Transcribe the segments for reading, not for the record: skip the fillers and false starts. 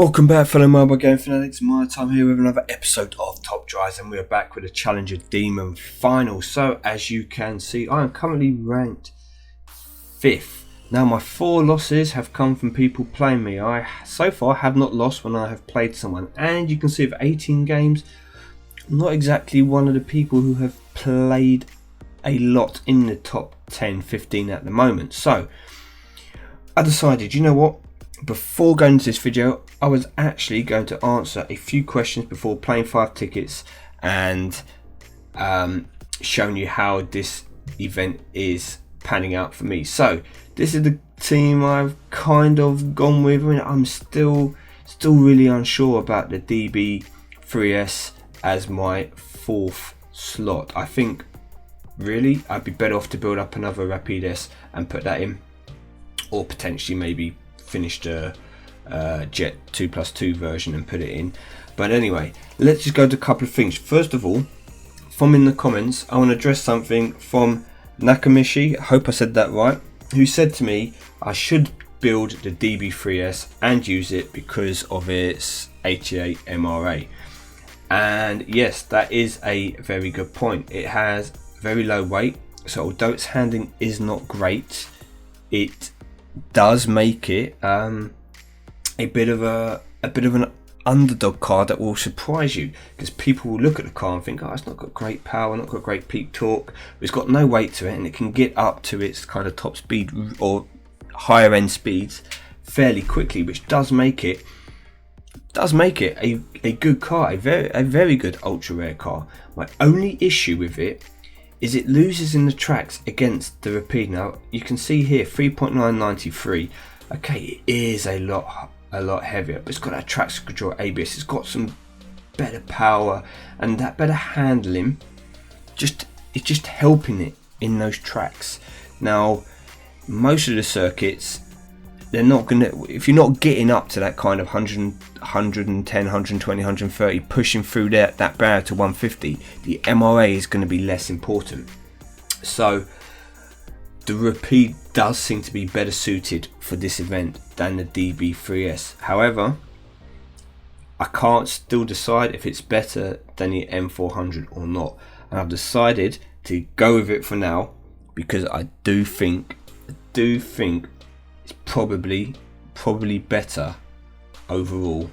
Welcome back, fellow mobile game fanatics. MyTyme here with another episode of Top Drives, and we're back with a Challenger Demon final. So as you can see, I am currently ranked 5th. Now my 4 losses have come from people playing me. I so far have not lost when I have played someone, and you can see with 18 games, I'm not exactly one of the people who have played a lot in the top 10, 15 at the moment. So I decided, you know what? Before going into this video, I was actually going to answer a few questions before playing 5 tickets and showing you how this event is panning out for me. So this is the team I've kind of gone with. I mean, I'm still really unsure about the DB3S as my 4th slot. I think really I'd be better off to build up another Rapid S and put that in, or potentially maybe finish the Jet 2+2 version and put it in. But anyway, let's just go to a couple of things. First of all, from in the comments, I want to address something from Nakamishi, I hope I said that right, who said to me I should build the DB3S and use it because of its 88 MRA. And yes, that is a very good point. It has very low weight, so although its handling is not great, it does make it a bit of an underdog car that will surprise you, because people will look at the car and think, oh, it's not got great power, not got great peak torque, but it's got no weight to it, and it can get up to its kind of top speed or higher end speeds fairly quickly, which does make it a good car, a very good ultra rare car. My only issue with it is it loses in the tracks against the Rapid. Now you can see here 3.993. Okay, it is a lot heavier, but it's got that traction control ABS. It's got some better power and that better handling. It's just helping it in those tracks. Now most of the circuits, they're not gonna, if you're not getting up to that kind of 100, 110, 120, 130, pushing through that barrier to 150, the MRA is going to be less important. So the Rapid does seem to be better suited for this event than the DB3S. However, I can't still decide if it's better than the M400 or not, and I've decided to go with it for now because I do think it's probably better overall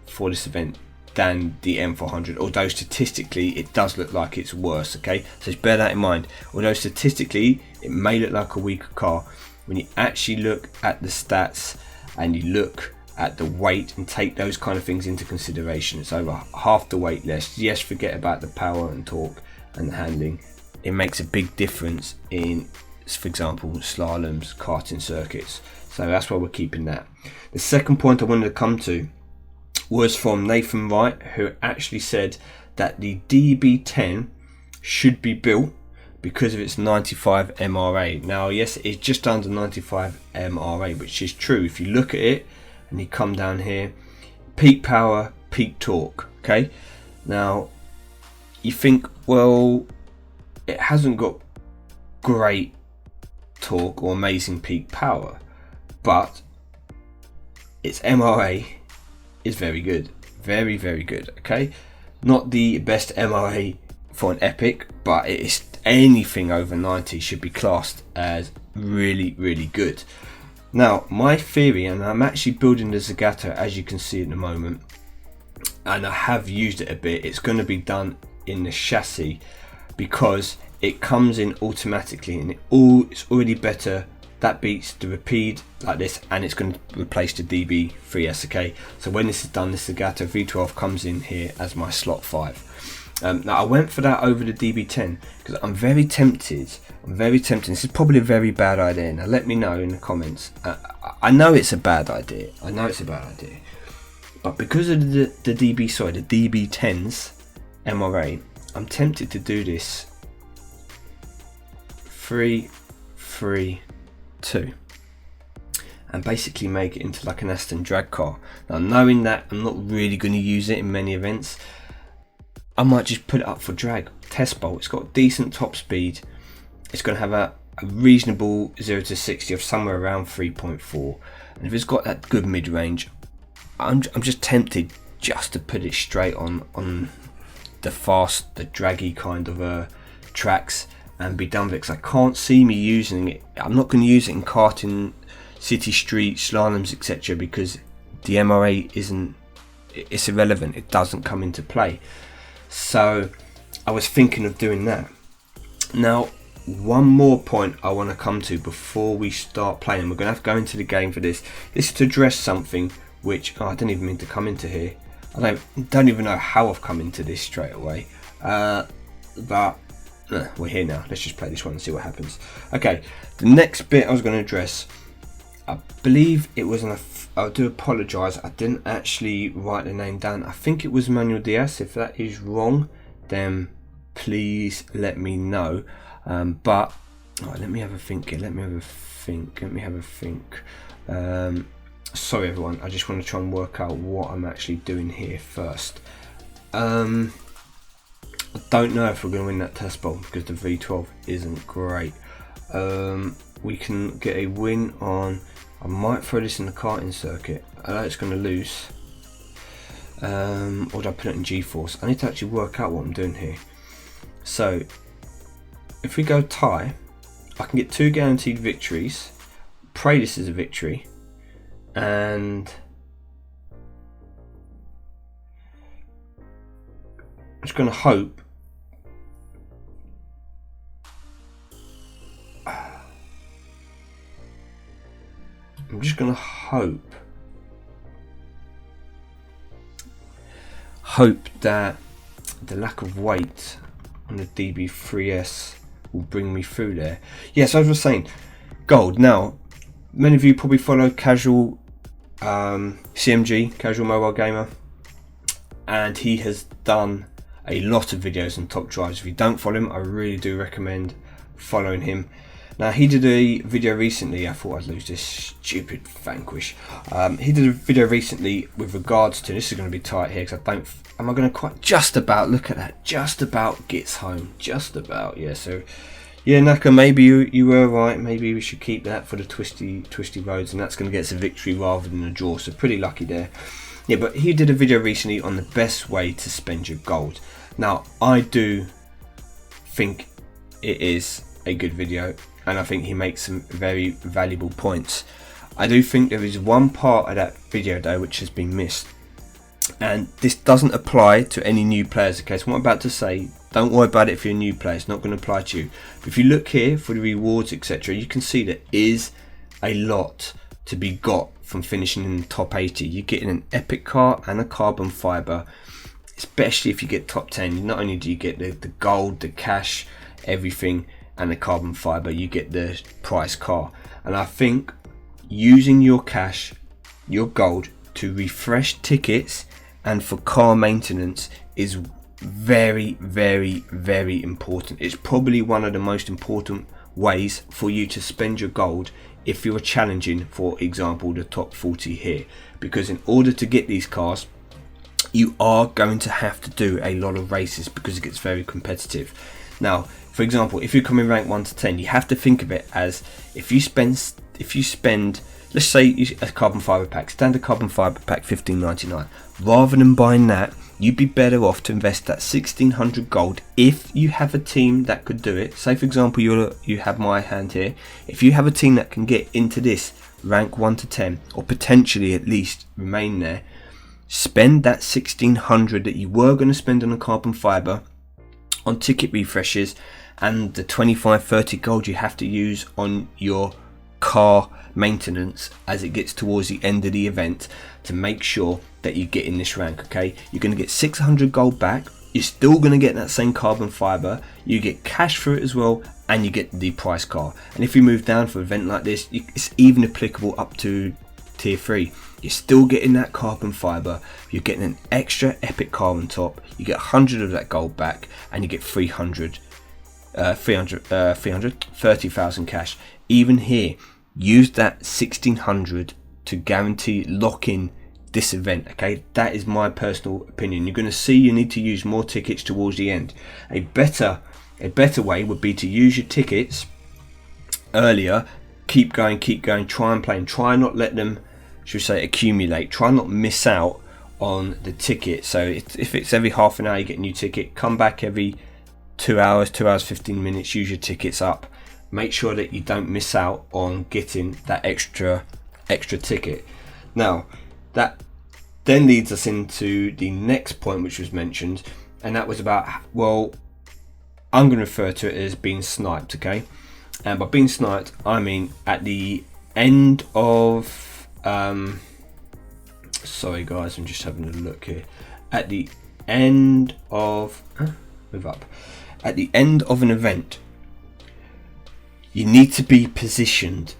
for this event than the M400, although statistically it does look like it's worse. Okay, so just bear that in mind. Although statistically it may look like a weaker car, when you actually look at the stats and you look at the weight and take those kind of things into consideration, it's over half the weight less. Yes, forget about the power and torque and the handling. It makes a big difference in, for example, slaloms, karting circuits. So that's why we're keeping that. The second point I wanted to come to was from Nathan Wright, who actually said that the DB10 should be built because of its 95 MRA. Now yes, it's just under 95 MRA, which is true. If you look at it and you come down here, peak power, peak torque. Okay, now you think, well, it hasn't got great torque or amazing peak power, but its MRA is very good, very good. Okay, not the best MRA for an epic, but it is, anything over 90 should be classed as really good. Now my theory, and I'm actually building the Zagato as you can see at the moment, and I have used it a bit, it's going to be done in the chassis because it comes in automatically and it's already better. That beats the Rapid like this, and it's going to replace the DB3S. Okay, so when this is done, this Zagato V12 comes in here as my slot 5. Now I went for that over the DB10 because I'm very tempted. This is probably a very bad idea. Now let me know in the comments. I know it's a bad idea. But because of the DB10's MRA, I'm tempted to do this 3-3-2 and basically make it into like an Aston drag car. Now knowing that I'm not really going to use it in many events, I might just put it up for drag, test bolt. It's got decent top speed, it's going to have a reasonable 0 to 60 of somewhere around 3.4, and if it's got that good mid-range, I'm just tempted just to put it straight on the fast, the draggy kind of tracks and be done with it, because I can't see me using it. I'm not going to use it in karting, city street, slaloms, etc., because the MRA it's irrelevant. It doesn't come into play. So I was thinking of doing that. Now, one more point I want to come to before we start playing. We're going to have to go into the game for this. This is to address something which I didn't even mean to come into here. I don't even know how I've come into this straight away. But we're here now. Let's just play this one and see what happens. Okay, the next bit I was going to address, I believe it was I do apologise, I didn't actually write the name down. I think it was Manuel Diaz. If that is wrong, then please let me know. But let me have a think. Sorry everyone, I just want to try and work out what I'm actually doing here first. I don't know if we're going to win that test bowl because the V12 isn't great. We can get a win on, I might throw this in the karting circuit. I know it's going to lose. Or do I put it in G-Force? I need to actually work out what I'm doing here. So if we go tie, I can get 2 guaranteed victories. Pray this is a victory. And I'm just going to hope that the lack of weight on the DB3S will bring me through there. Yes, as I was saying, gold. Now, many of you probably follow casual CMG, casual mobile gamer, and he has done a lot of videos on top drives. If you don't follow him, I really do recommend following him. Now, he did a video recently. I thought I'd lose this stupid vanquish. He did a video recently with regards to, this is going to be tight here because am I going to quite, just about, look at that, just about gets home, just about. Yeah, so yeah, Naka, maybe you were right. Maybe we should keep that for the twisty roads, and that's going to get us a victory rather than a draw. So pretty lucky there. Yeah, but he did a video recently on the best way to spend your gold. Now, I do think it is a good video, and I think he makes some very valuable points. I do think there is one part of that video though which has been missed, and this doesn't apply to any new players. Okay, so what I'm about to say, don't worry about it if you're a new player, it's not going to apply to you. But if you look here for the rewards, etc., you can see there is a lot to be got from finishing in the top 80. You're getting an epic car and a carbon fiber, especially if you get top 10. Not only do you get the gold, the cash, everything, and the carbon fiber, you get the prize car. And I think using your cash, your gold, to refresh tickets and for car maintenance is very, very, very important. It's probably one of the most important ways for you to spend your gold if you're challenging, for example, the top 40 here, because in order to get these cars you are going to have to do a lot of races because it gets very competitive. Now, for example, if you're coming rank 1 to 10, you have to think of it as if you spend, let's say a carbon fiber pack, standard carbon fiber pack $15.99. Rather than buying that, you'd be better off to invest that 1600 gold if you have a team that could do it. Say for example you have my hand here. If you have a team that can get into this rank 1 to 10, or potentially at least remain there, spend that 1600 that you were going to spend on a carbon fiber on ticket refreshes and the 25-30 gold you have to use on your car maintenance as it gets towards the end of the event to make sure that you get in this rank. Okay, you're going to get 600 gold back, you're still going to get that same carbon fiber, you get cash for it as well, and you get the prize car. And if you move down for an event like this, it's even applicable up to tier 3. You're still getting that carbon fiber, you're getting an extra epic car on top, you get 100 of that gold back, and you get 30,000 cash. Even here, use that 1600 to guarantee lock in this event. Okay, that is my personal opinion. You're going to see you need to use more tickets towards the end. A better way would be to use your tickets earlier, keep going, try and play, and try and not let them should we say, accumulate. Try not miss out on the ticket. So if it's every half an hour you get a new ticket, come back every 2 hours, 15 minutes, use your tickets up. Make sure that you don't miss out on getting that extra ticket. Now that then leads us into the next point which was mentioned, and that was about, well, I'm going to refer to it as being sniped, okay? And by being sniped, I mean at the end of sorry guys, I'm just having a look here. At the end of move up. At the end of an event, you need to be positioned,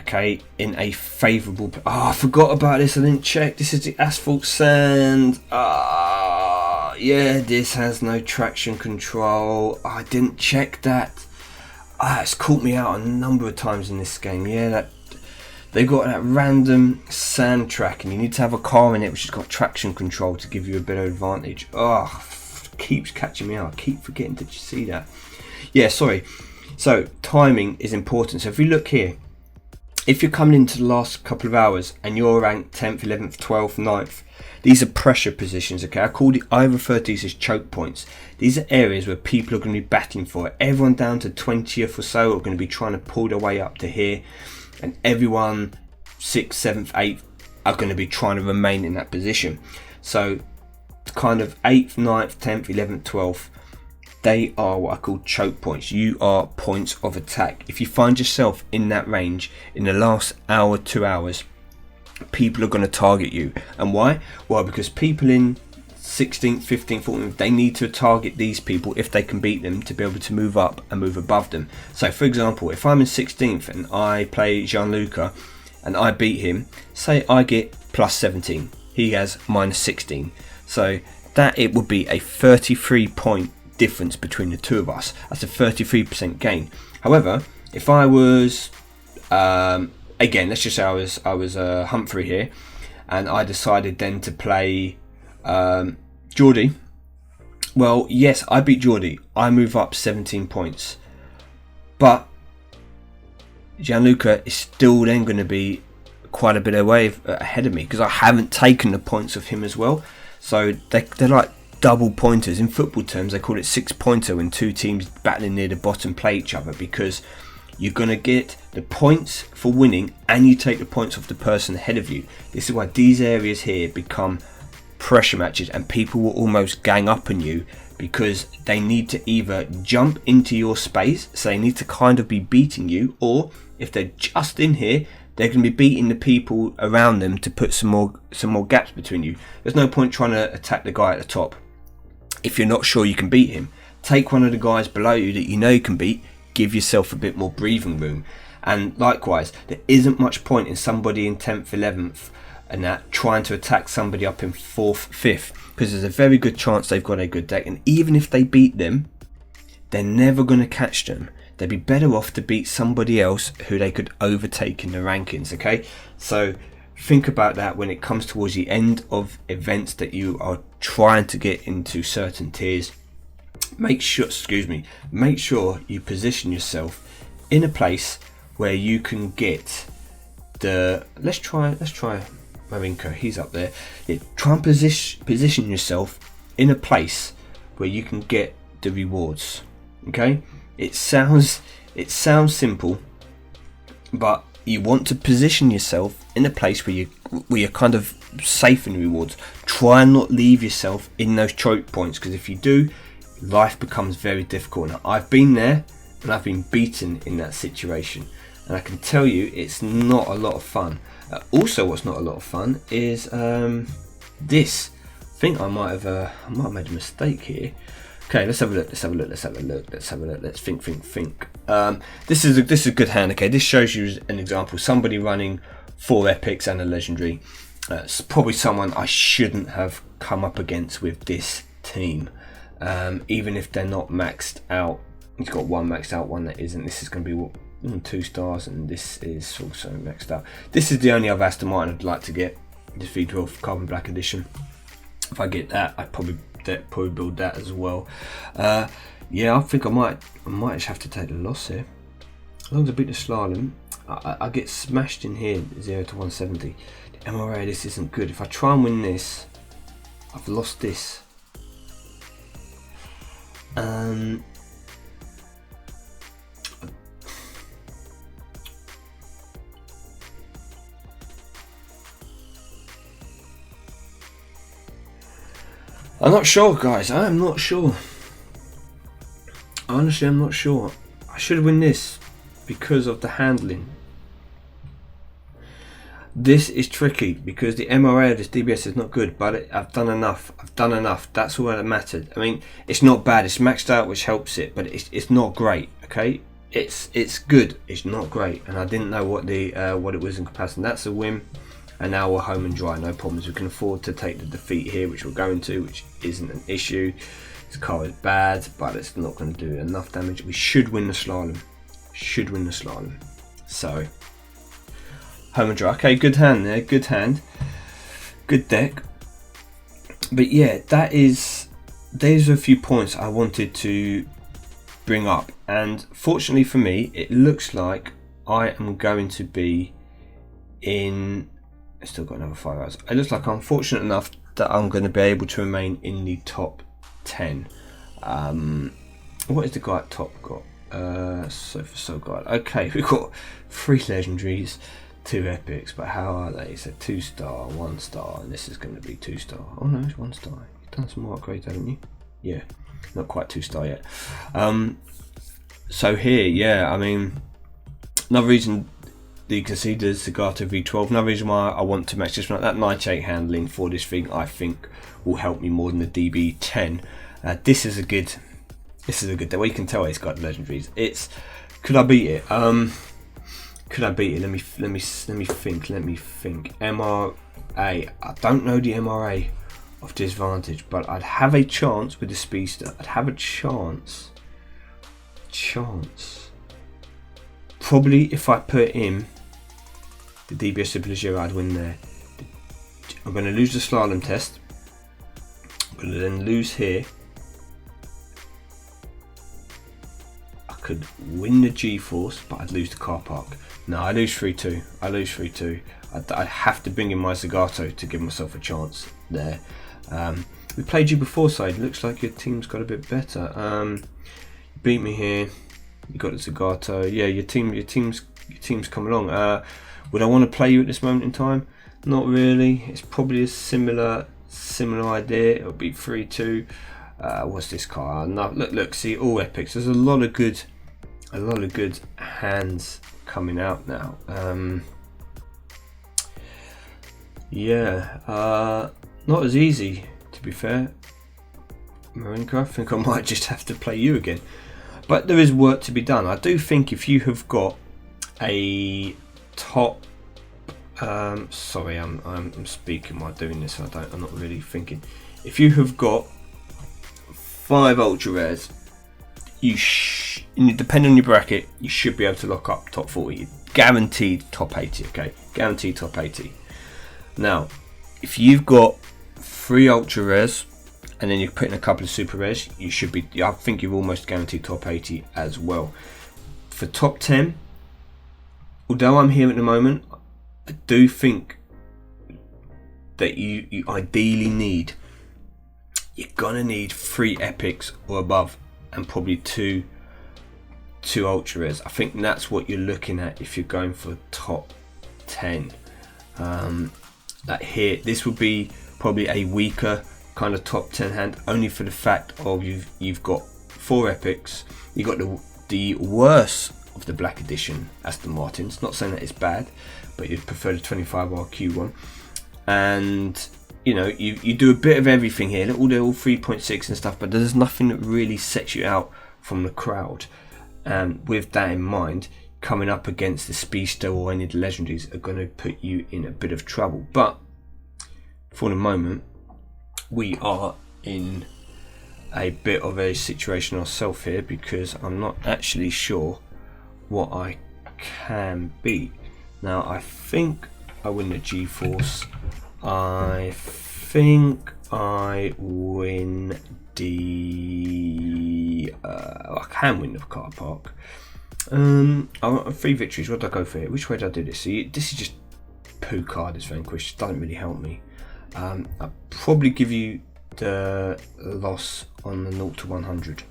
okay, in a favourable. Oh, I forgot about this. I didn't check. This is the asphalt sand. Yeah, this has no traction control. I didn't check that. It's caught me out a number of times in this game. Yeah, that they've got that random sand track, and you need to have a car in it which has got traction control to give you a bit of advantage. Keeps catching me out. I keep forgetting. Did you see that? Yeah, sorry. So timing is important. So if we look here, if you're coming into the last couple of hours and you're ranked 10th, 11th, 12th, 9th, these are pressure positions, okay? I refer to these as choke points. These are areas where people are going to be battling for it. Everyone down to 20th or so are going to be trying to pull their way up to here, and everyone 6th, 7th, 8th are going to be trying to remain in that position. So kind of 8th, 9th, 10th, 11th, 12th, they are what I call choke points. You are points of attack. If you find yourself in that range in the last hour, 2 hours, people are going to target you. And why? Well, because people in 16th, 15th, 14th, they need to target these people if they can beat them to be able to move up and move above them. So for example, if I'm in 16th and I play Gianluca and I beat him, say I get plus 17, he has minus 16. So that it would be a 33 point difference between the two of us. That's a 33% gain. However, if I was again, let's just say I was Humphrey here, and I decided then to play Geordie. Well, yes, I beat Geordie. I move up 17 points, but Gianluca is still then going to be quite a bit ahead of me because I haven't taken the points of him as well. So they're like double pointers. In football terms, they call it 6-pointer when two teams battling near the bottom play each other, because you're going to get the points for winning and you take the points off the person ahead of you. This is why these areas here become pressure matches, and people will almost gang up on you because they need to either jump into your space, so they need to kind of be beating you, or if they're just in here, they're going to be beating the people around them to put some more gaps between you. There's no point trying to attack the guy at the top if you're not sure you can beat him. Take one of the guys below you that you know you can beat, give yourself a bit more breathing room. And likewise, there isn't much point in somebody in 10th, 11th and that trying to attack somebody up in 4th, 5th, because there's a very good chance they've got a good deck, and even if they beat them, they're never going to catch them. They'd be better off to beat somebody else who they could overtake in the rankings, okay? So think about that when it comes towards the end of events that you are trying to get into certain tiers. Make sure you position yourself in a place where you can get the, let's try Marinko, he's up there. Yeah, try and position yourself in a place where you can get the rewards, okay? It sounds simple, but you want to position yourself in a place where you're kind of safe in the rewards. Try and not leave yourself in those choke points, because if you do, life becomes very difficult. Now, I've been there and I've been beaten in that situation, and I can tell you it's not a lot of fun. Also, what's not a lot of fun is this. I think I might have made a mistake here. Okay, let's have a look. Let's think. This is a good hand. Okay, this shows you an example. Somebody running 4 epics and a legendary. It's probably someone I shouldn't have come up against with this team. Even if they're not maxed out. He's got one maxed out, one that isn't. This is going to be 2 stars, and this is also maxed out. This is the only other ASTON I'd like to get, the V12 Carbon Black Edition. If I get that, I'd probably build that as well. Yeah, I think I might just have to take the loss here. As long as I beat the slalom, I get smashed in here 0 to 170. MRA, this isn't good. If I try and win this, I've lost this. I'm not sure, guys. I am not sure. Honestly, I'm not sure. I should win this because of the handling. This is tricky because the MRA of this DBS is not good, but I've done enough. I've done enough. That's all that mattered. I mean, it's not bad. It's maxed out, which helps it, but it's not great. Okay, it's good. It's not great, and I didn't know what it was in comparison. That's a win, and now we're home and dry. No problems. We can afford to take the defeat here, which we're going to, which isn't an issue. This car is bad, but it's not going to do enough damage. We should win the slalom. Should win the slalom. So. Home and dry. Okay, good hand there. Good hand. Good deck. But yeah, there's a few points I wanted to bring up, and fortunately for me, it looks like I am going to be in. I still got another 5 hours. It looks like I'm fortunate enough that I'm going to be able to remain in the top 10. What is the guy at top got? So good. Okay, we've got 3 legendaries. 2 epics, but how are they? So 2-star, 1-star, and this is going to be 2-star. Oh no, it's 1-star. You've done some more upgrades, haven't you? Yeah, not quite 2-star yet. So here, yeah, I mean, another reason that you can see the Zagato V12. Another reason why I want to match this one, that 98 handling for this thing, I think will help me more than the DB10. This is a good. The way you can tell it's got legendaries. Could I beat it? Could I beat it? Let me think. MRA. I don't know the MRA of Disadvantage, but I'd have a chance with the Speedster. I'd have a chance. Probably if I put in the DBS Super Leggero, I'd win there. I'm going to lose the slalom test. I'm going to then lose here. I could win the G-Force, but I'd lose the car park. No, I lose 3-2. I have to bring in my Zagato to give myself a chance there. We played you before, Side. Looks like your team's got a bit better. You beat me here. You got the Zagato. Yeah, your team's come along. Would I want to play you at this moment in time? Not really. It's probably a similar idea. It'll be 3-2. What's this car? No, look. See, all epics. There's a lot of good hands coming out now. Not as easy, to be fair. Marinka, I think I might just have to play you again. But there is work to be done. I do think if you have got a top, sorry, I'm speaking while doing this. I'm not really thinking. If you have got 5 ultra rares, depending on your bracket, you should be able to lock up top 40. Guaranteed top 80. Okay, guaranteed top 80. Now, if you've got 3 ultra rares and then you put in a couple of super rares, you should be. I think you've almost guaranteed top 80 as well. For top 10, although I'm here at the moment, I do think that you ideally need. You're gonna need 3 epics or above, and probably two ultra rares. I think that's what you're looking at if you're going for top 10. That here, this would be probably a weaker kind of top 10 hand, only for the fact of you've got 4 epics. You've got the worst of the Black Edition Aston Martins. Not saying that it's bad, but you'd prefer the 25RQ one. And you do a bit of everything here, all 3.6 and stuff, but there's nothing that really sets you out from the crowd. And with that in mind, coming up against the Speedster or any of the legendaries are going to put you in a bit of trouble. But for the moment, we are in a bit of a situation ourselves here, because I'm not actually sure what I can beat. Now, I think I win the G-Force. I think I win the. I can win the car park. I want 3 victories. What do I go for here? Which way do I do this? See, this is just poo card is vanquished. Doesn't really help me. I'll probably give you the loss on the 0 to 100.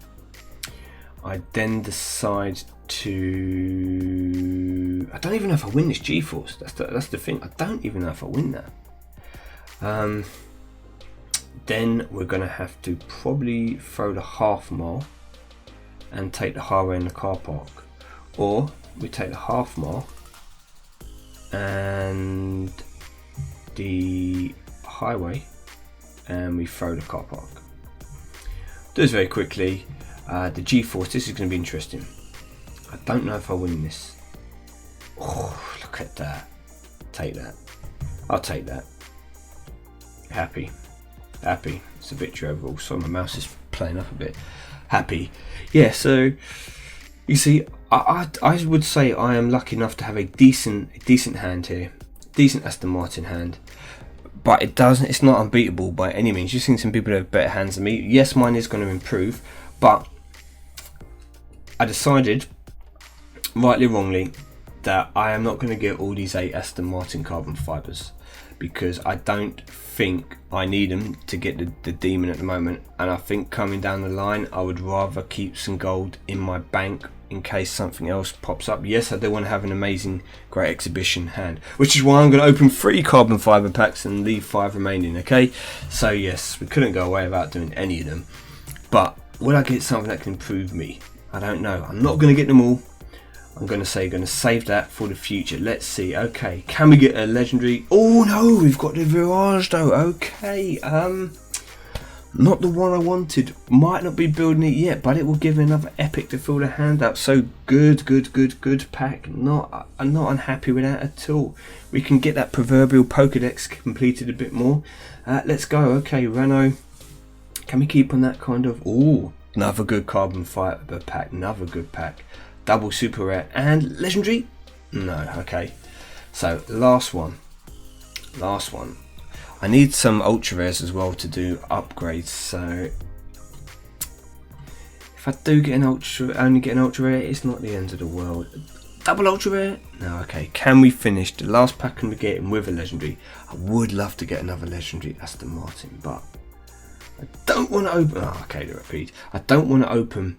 I then decide to... I don't even know if I win this G-Force. That's the thing. I don't even know if I win that. Then we're going to have to probably throw the half mile and take the highway in the car park. Or we take the half mile and the highway and we throw the car park. Do this very quickly. The G-Force, this is going to be interesting. I don't know if I win this. Oh, look at that. Take that. I'll take that. Happy. It's a victory overall. Sorry, my mouse is playing up a bit. Happy. Yeah, so you see, I would say I am lucky enough to have a decent hand here. Decent Aston Martin hand. But it's not unbeatable by any means. You've seen some people who have better hands than me. Yes, mine is going to improve, but I decided, rightly or wrongly, that I am not going to get all these 8 Aston Martin carbon fibres, because I don't think I need them to get the demon at the moment, and I think coming down the line I would rather keep some gold in my bank in case something else pops up. Yes, I do want to have an amazing great exhibition hand, which is why I'm going to open 3 carbon fibre packs and leave 5 remaining. Okay, so yes, we couldn't go away without doing any of them, but will I get something that can improve me? I don't know. I'm not going to get them all. I'm going to save that for the future. Let's see. Okay, can we get a legendary? Oh no, we've got the Virage though. Okay, not the one I wanted. Might not be building it yet, but it will give me another epic to fill the hand up. So good pack. Not unhappy with that at all. We can get that proverbial Pokédex completed a bit more. Let's go. Okay, Renault. Can we keep on that kind of? Oh, another good carbon fibre pack. Another good pack. Double super rare and legendary? No. Okay, so last one. I need some ultra rares as well to do upgrades, so if I do get only get an ultra rare, it's not the end of the world. Double ultra rare? No. Okay, can we finish the last pack and we get in with a legendary? I would love to get another legendary Aston Martin, but I don't want to open. Oh, okay, the repeat. I don't want to open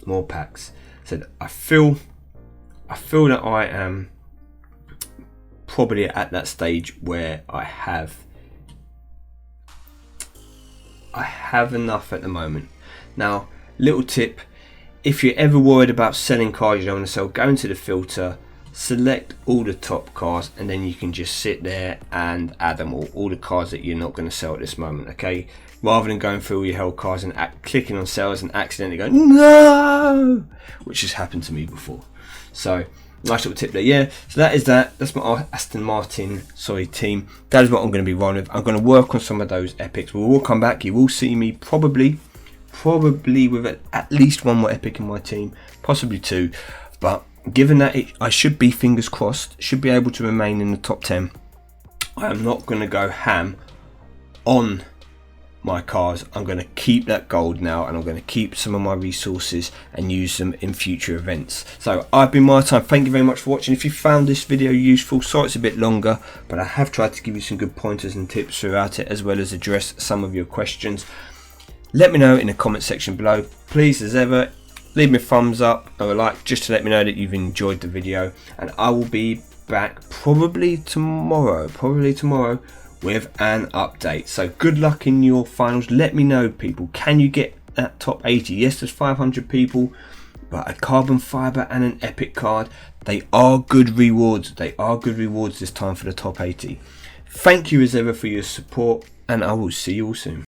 more packs. So I feel that I am probably at that stage where I have enough at the moment. Now, little tip: if you're ever worried about selling cars you don't want to sell, go into the filter, select all the top cars, and then you can just sit there and add them all the cars that you're not going to sell at this moment. Okay, rather than going through all your held cars and clicking on sales and accidentally going no, which has happened to me before. So nice little tip there. Yeah, so that's my Aston Martin team. That is what I'm going to be running with. I'm going to work on some of those epics. We will come back. You will see me probably with at least 1 more epic in my team, possibly 2, but given that I should be, fingers crossed, should be able to remain in the top 10, I am not going to go ham on my cars. I'm going to keep that gold now, and I'm going to keep some of my resources and use them in future events. So I've been MyTyme. Thank you very much for watching. If you found this video useful, sorry it's a bit longer, but I have tried to give you some good pointers and tips throughout it, as well as address some of your questions. Let me know in the comment section below. Please, as ever, leave me a thumbs up or a like, just to let me know that you've enjoyed the video, and I will be back probably tomorrow with an update. So good luck in your finals. Let me know, people, can you get that top 80? Yes, there's 500 people, but a carbon fibre and an epic card, they are good rewards. This time for the top 80. Thank you as ever for your support, and I will see you all soon.